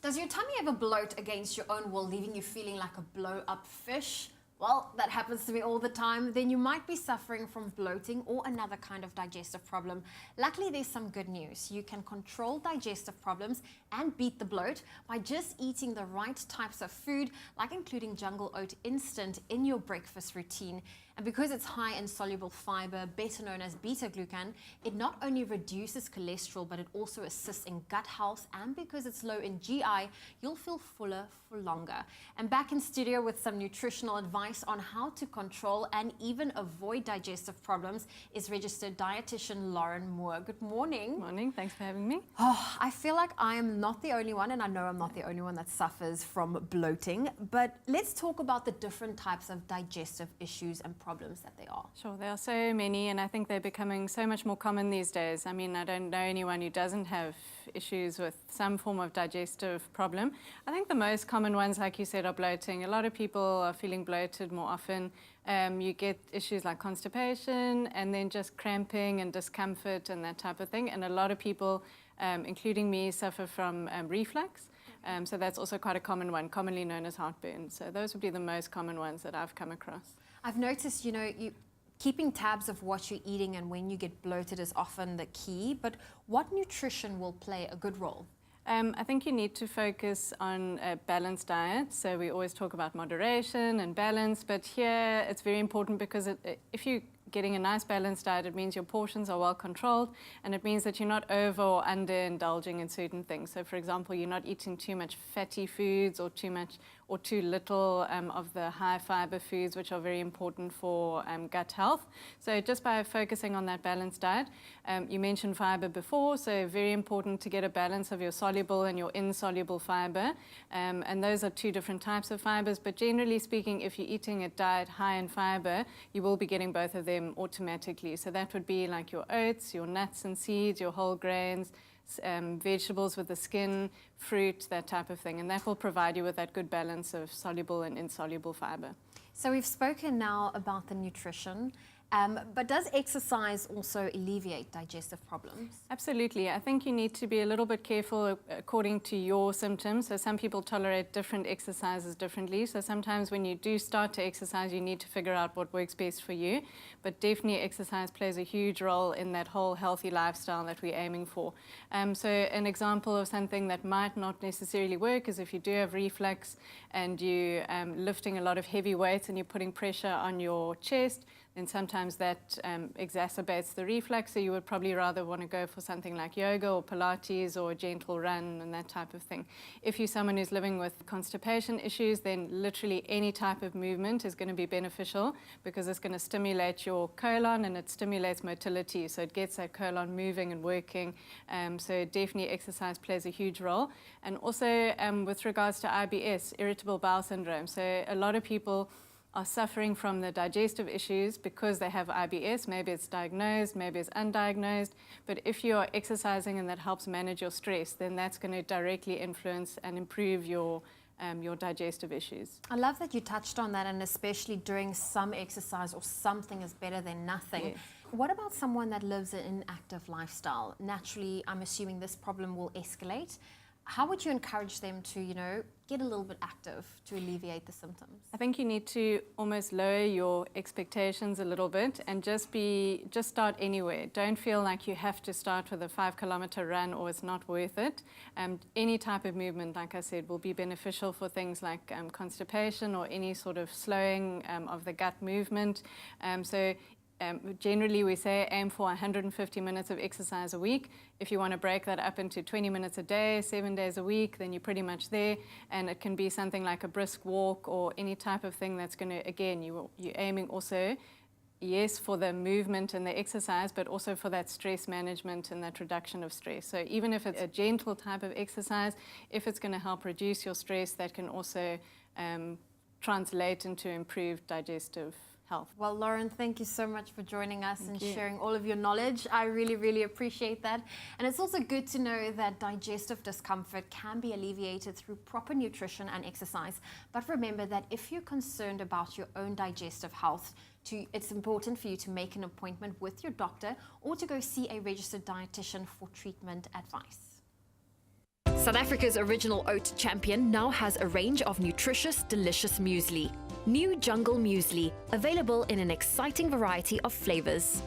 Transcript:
Does your tummy ever bloat against your own will, leaving you feeling like a blow-up fish? Well, that happens to me all the time. Then you might be suffering from bloating or another kind of digestive problem. Luckily, there's some good news. You can control digestive problems and beat the bloat by just eating the right types of food, like including Jungle Oat Instant in your breakfast routine. And because it's high in soluble fiber, better known as beta-glucan, it not only reduces cholesterol, but it also assists in gut health. And because it's low in GI, you'll feel fuller for longer. And back in studio with some nutritional advice on how to control and even avoid digestive problems is registered dietitian Lauren Moore. Good morning. Morning, thanks for having me. Oh, I feel like I am not the only one, and I know I'm not the only one that suffers from bloating. But let's talk about the different types of digestive issues and problems that they are. Sure, there are so many, and I think they're becoming so much more common these days. I mean, I don't know anyone who doesn't have issues with some form of digestive problem. I think the most common ones, like you said, are bloating. A lot of people are feeling bloated more often. You get issues like constipation and then just cramping and discomfort and that type of thing. And a lot of people, including me, suffer from reflux. So that's also quite a common one, commonly known as heartburn. So those would be the most common ones that I've come across. I've noticed, keeping tabs of what you're eating and when you get bloated is often the key, but what nutrition will play a good role? I think you need to focus on a balanced diet. So we always talk about moderation and balance, but here it's very important because if you're getting a nice balanced diet, it means your portions are well controlled, and it means that you're not over or under indulging in certain things. So for example, you're not eating too much fatty foods or too much or too little of the high fiber foods, which are very important for gut health. So just by focusing on that balanced diet, you mentioned fiber before, so very important to get a balance of your soluble and your insoluble fiber. And those are two different types of fibers, but generally speaking, if you're eating a diet high in fiber, you will be getting both of them automatically. So that would be like your oats, your nuts and seeds, your whole grains, vegetables with the skin, fruit, that type of thing. And that will provide you with that good balance of soluble and insoluble fiber. So we've spoken now about the nutrition, but does exercise also alleviate digestive problems? Absolutely. I think you need to be a little bit careful according to your symptoms. So some people tolerate different exercises differently. So sometimes when you do start to exercise, you need to figure out what works best for you. But definitely exercise plays a huge role in that whole healthy lifestyle that we're aiming for. So an example of something that might not necessarily work is if you do have reflux and you're lifting a lot of heavy weights and you're putting pressure on your chest, then sometimes that exacerbates the reflux, so you would probably rather want to go for something like yoga or Pilates or a gentle run and that type of thing. If you're someone who's living with constipation issues, then literally any type of movement is going to be beneficial because it's going to stimulate your colon and it stimulates motility, so it gets that colon moving and working. So definitely exercise plays a huge role. And also with regards to IBS, irritable bowel syndrome, so a lot of people are suffering from the digestive issues because they have IBS. Maybe it's diagnosed, maybe it's undiagnosed, but if you are exercising and that helps manage your stress, then that's going to directly influence and improve your digestive issues. I love that you touched on that, and especially during some exercise or something is better than nothing. Yes. What about someone that lives an inactive lifestyle? Naturally, I'm assuming this problem will escalate. How would you encourage them to, get a little bit active to alleviate the symptoms? I think you need to almost lower your expectations a little bit and just start anywhere. Don't feel like you have to start with a 5-kilometer run or it's not worth it. Any type of movement, like I said, will be beneficial for things like constipation or any sort of slowing of the gut movement. Generally, we say aim for 150 minutes of exercise a week. If you want to break that up into 20 minutes a day, 7 days a week, then you're pretty much there. And it can be something like a brisk walk or any type of thing that's going to, again, you're aiming also, yes, for the movement and the exercise, but also for that stress management and that reduction of stress. So even if it's a gentle type of exercise, if it's going to help reduce your stress, that can also translate into improved digestive health. Well, Lauren, thank you so much for joining us and sharing all of your knowledge. I really, really appreciate that. And it's also good to know that digestive discomfort can be alleviated through proper nutrition and exercise. But remember that if you're concerned about your own digestive health, it's important for you to make an appointment with your doctor or to go see a registered dietitian for treatment advice. South Africa's original oat champion now has a range of nutritious, delicious muesli. New Jungle Muesli, available in an exciting variety of flavors.